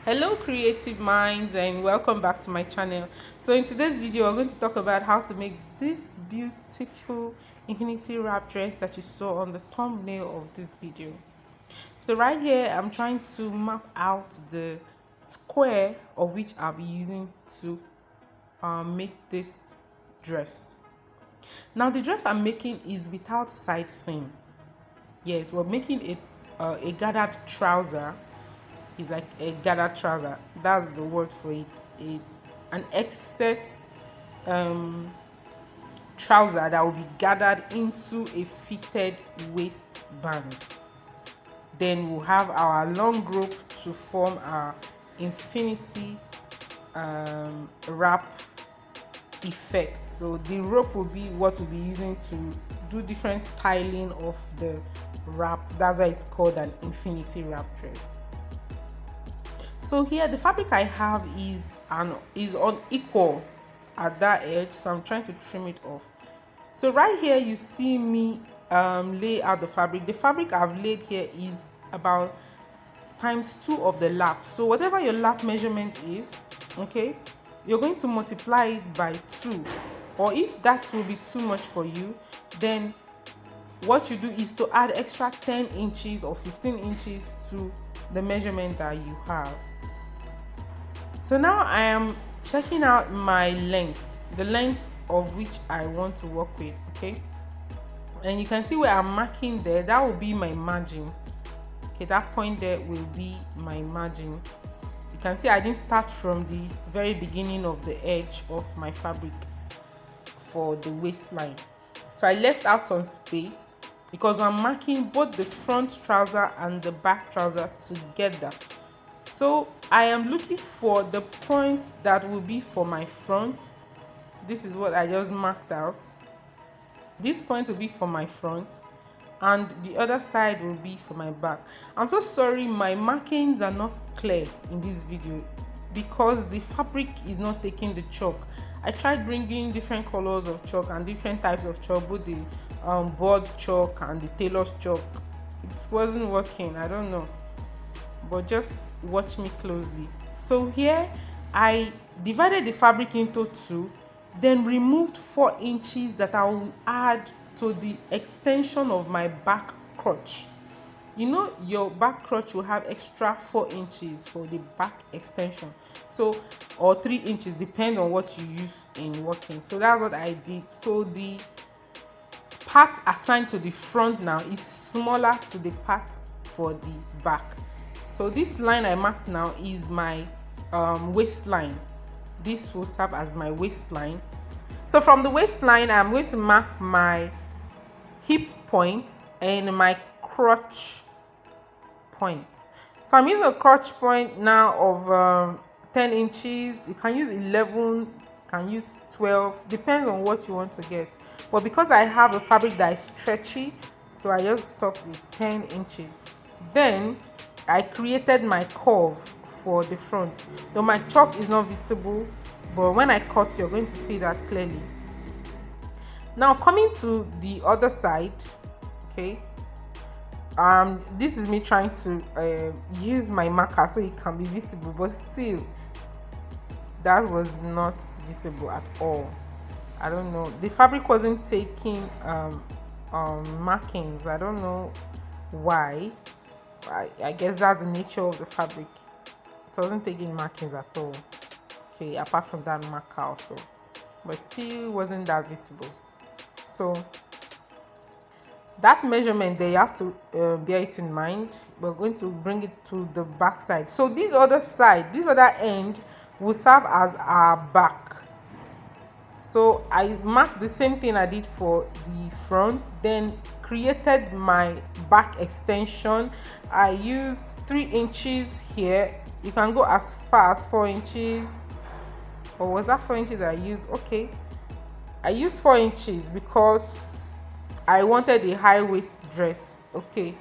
Hello creative minds, and welcome back to my channel. So in today's video we're going to talk about how to make this beautiful infinity wrap dress that you saw on the thumbnail of this video. So right here I'm trying to map out the square of which I'll be using to make this dress. Now the dress I'm making is without side seam. Yes, we're making a gathered trouser. Is like a gathered trouser. That's the word for it. An excess trouser that will be gathered into a fitted waistband. Then we'll have our long rope to form our infinity wrap effect. So the rope will be what we'll be using to do different styling of the wrap. That's why it's called an infinity wrap dress. So here the fabric I have is unequal at that edge, so I'm trying to trim it off. So right here you see me lay out the fabric. The fabric I've laid here is about ×2 of the lap. So whatever your lap measurement is, okay, you're going to multiply it by 2. Or if that will be too much for you, then what you do is to add extra 10 inches or 15 inches to the measurement that you have. So now I am checking out my length, the length of which I want to work with, okay? And you can see where I'm marking there, that will be my margin. Okay, that point there will be my margin. You can see I didn't start from the very beginning of the edge of my fabric for the waistline. So I left out some space because I'm marking both the front trouser and the back trouser together. So I am looking for the point that will be for my front. This is what I just marked out. This point will be for my front and the other side will be for my back. I'm so sorry my markings are not clear in this video because the fabric is not taking the chalk. I tried bringing different colors of chalk and different types of chalk, both the board chalk and the tailor's chalk. It wasn't working, I don't know, but just watch me closely. So here I divided the fabric into 2, then removed 4 inches that I will add to the extension of my back crotch. You know your back crotch will have extra 4 inches for the back extension, so, or 3 inches, depend on what you use in working. So that's what I did. So the part assigned to the front now is smaller to the part for the back. So this line I marked now is my waistline. This will serve as my waistline. So from the waistline I'm going to mark my hip point and my crotch point. So I'm using a crotch point now of 10 inches. You can use 11, you can use 12, depends on what you want to get. But because I have a fabric that is stretchy, so I just stopped with 10 inches. Then I created my curve for the front. Though my chalk is not visible, but when I cut you're going to see that clearly. Now coming to the other side, okay, this is me trying to use my marker so it can be visible, but still that was not visible at all. I don't know, the fabric wasn't taking markings. I don't know why. I guess that's the nature of the fabric. It wasn't taking markings at all, okay, apart from that marker also, but still wasn't that visible. So that measurement there, you have to bear it in mind. We're going to bring it to the back side. So this other side, this other end will serve as our back. So I marked the same thing I did for the front, then created my back extension. I used 3 inches here. You can go as far as 4 inches, or was that 4 inches I used? Okay, I used 4 inches because I wanted a high waist dress. Okay,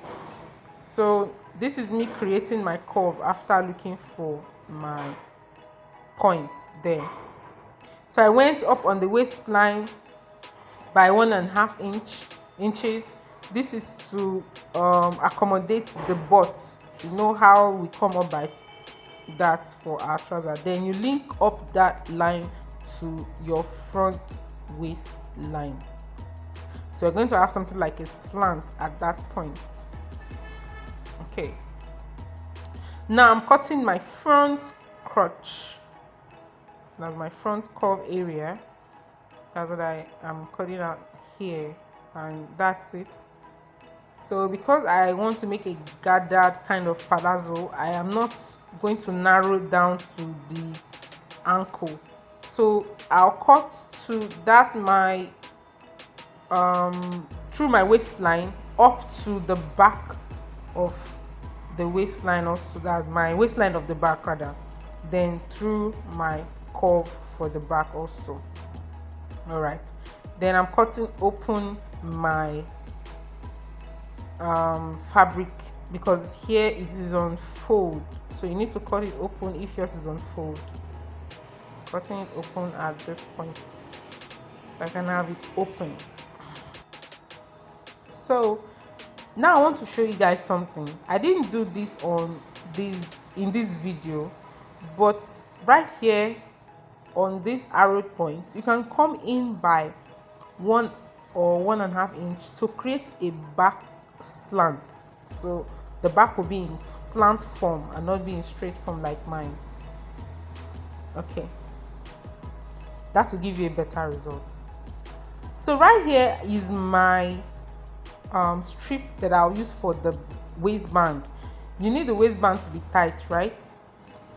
so this is me creating my curve after looking for my points there. So I went up on the waistline by 1.5 inches. This is to accommodate the butt. You know how we come up by that for our trouser. Then you link up that line to your front waist line. So you're going to have something like a slant at that point. Okay. Now I'm cutting my front crotch. That's my front curve area. That's what I am cutting out here, and that's it. So because I want to make a gathered kind of palazzo, I am not going to narrow down to the ankle. So I'll cut to that my through my waistline up to the back of the waistline, also that's my waistline of the back rather, then through my curve for the back also. All right, then I'm cutting open my fabric because here it is on fold, so you need to cut it open if yours is on fold. Cutting it open at this point so I can have it open. So now I want to show you guys something. I didn't do this in this video, but right here on this arrow point you can come in by 1 or 1.5 inch to create a back slant. So the back will be in slant form and not be in straight form like mine. Okay, that will give you a better result. So right here is my strip that I'll use for the waistband. You need the waistband to be tight, right?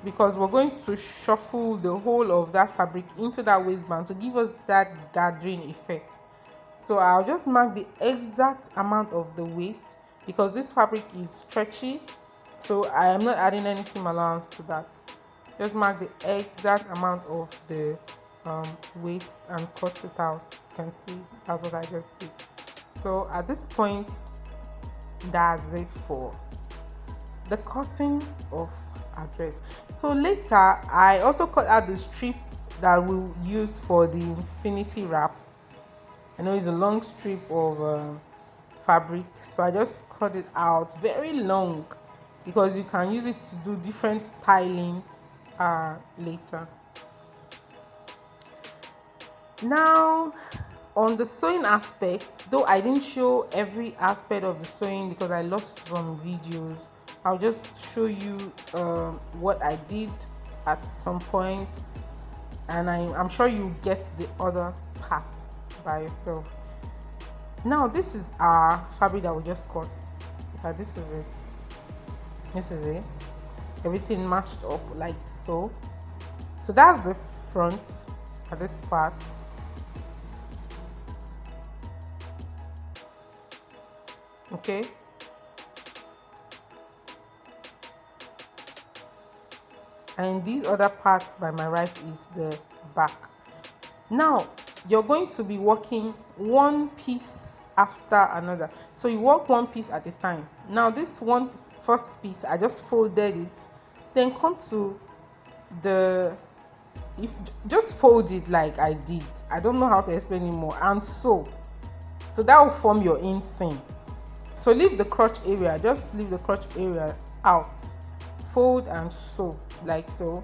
Because we're going to shuffle the whole of that fabric into that waistband to give us that gathering effect. So I'll just mark the exact amount of the waist because this fabric is stretchy, so I am not adding any seam allowance to that. Just mark the exact amount of the waist and cut it out. You can see that's what I just did. So at this point, that's it for the cutting of our dress. So later I also cut out the strip that we'll use for the infinity wrap. I know it's a long strip of fabric, so I just cut it out very long because you can use it to do different styling later. Now on the sewing aspect, though I didn't show every aspect of the sewing because I lost from videos, I'll just show you what I did at some point, and I'm sure you get the other part by yourself. Now this is our fabric that we just cut. This is it. This is it. Everything matched up like so. So that's the front at this part. Okay, and these other parts by my right is the back. Now you're going to be working one piece after another, so you work one piece at a time. Now this first piece I just folded it, then come to just fold it like I did. I don't know how to explain it more, and so that will form your inseam. So leave the crotch area, just leave the crotch area out, fold and sew like so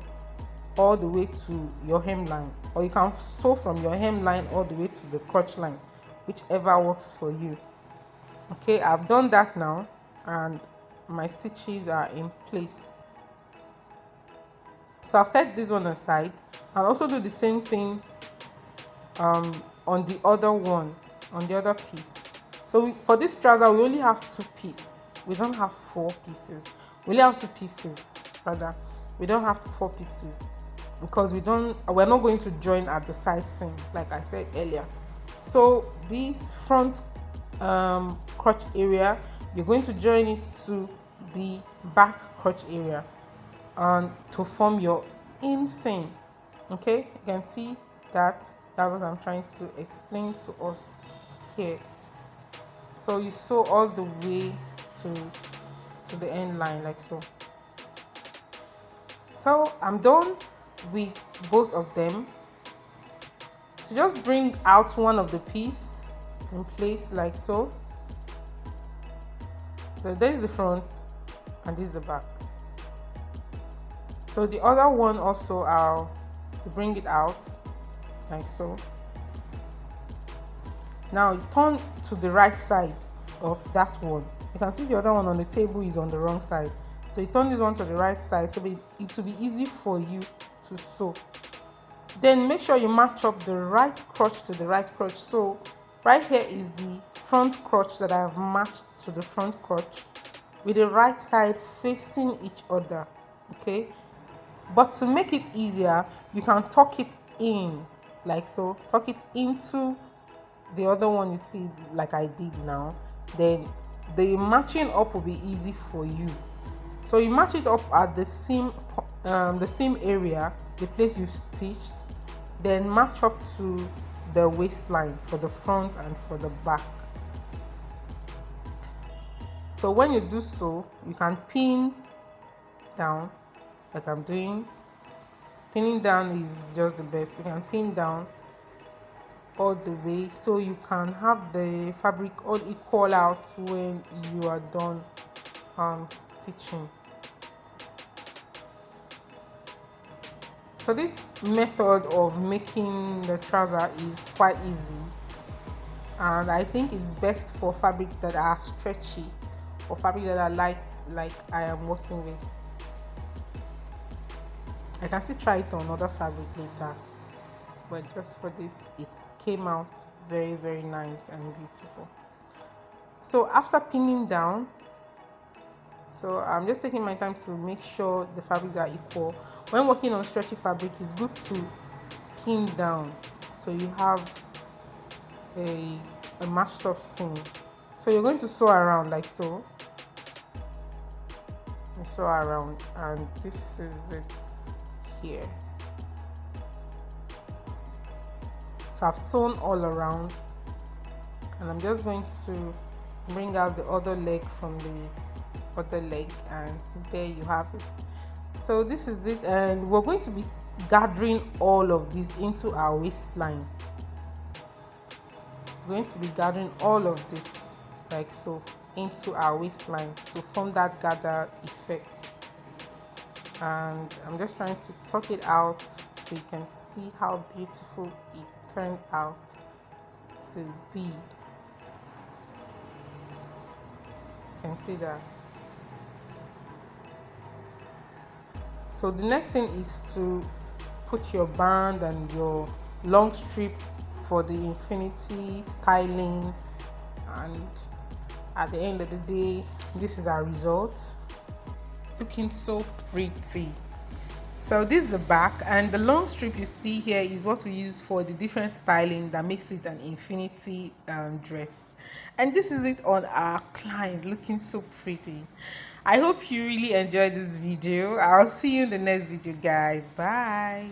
all the way to your hemline, or you can sew from your hemline all the way to the crotch line, whichever works for you. Okay, I've done that now and my stitches are in place. So I'll set this one aside and also do the same thing on the other piece. So for this trouser we only have 2 pieces. We don't have 4 pieces. We only have 2 pieces rather. We don't have 4 pieces because we're not going to join at the side seam like I said earlier. So this front crotch area, you're going to join it to the back crotch area and to form your inseam. Okay, you can see that's what I'm trying to explain to us here. So you sew all the way to the end line like so. So I'm done with both of them. So just bring out one of the piece in place like so. So this is the front and this is the back. So the other one also, I'll bring it out like so. Now you turn to the right side of that one. You can see the other one on the table is on the wrong side, so you turn this one to the right side, so it will be easy for you to sew. Then make sure you match up the right crotch to the right crotch. So right here is the front crotch that I have matched to the front crotch, with the right side facing each other. Okay, but to make it easier, you can tuck it in like so. Tuck it into the other one, you see, like I did now. Then the matching up will be easy for you. So you match it up at the seam area, the place you stitched, then match up to the waistline for the front and for the back. So when you do so, you can pin down like I'm doing. Pinning down is just the best. You can pin down all the way, so you can have the fabric all equal out when you are done stitching. So this method of making the trouser is quite easy, and I think it's best for fabrics that are stretchy or fabric that are light, like I am working with. I can still try it on other fabric later, but just for this, it came out very nice and beautiful. So after pinning down, so I'm just taking my time to make sure the fabrics are equal. When working on stretchy fabric, it's good to pin down so you have a matched up seam. So you're going to sew around like so. You sew around, and this is it here. So I've sewn all around, and I'm just going to bring out the other leg from the other leg, and there you have it. So this is it, and we're going to be gathering all of this into our waistline. We're going to be gathering all of this like so into our waistline to form that gather effect. And I'm just trying to tuck it out so you can see how beautiful it turned out to be. You can see that. So the next thing is to put your band and your long strip for the infinity styling, and at the end of the day, this is our result, looking so pretty. So this is the back, and the long strip you see here is what we use for the different styling that makes it an infinity dress. And this is it on our client, looking so pretty. I hope you really enjoyed this video. I'll see you in the next video, guys. Bye.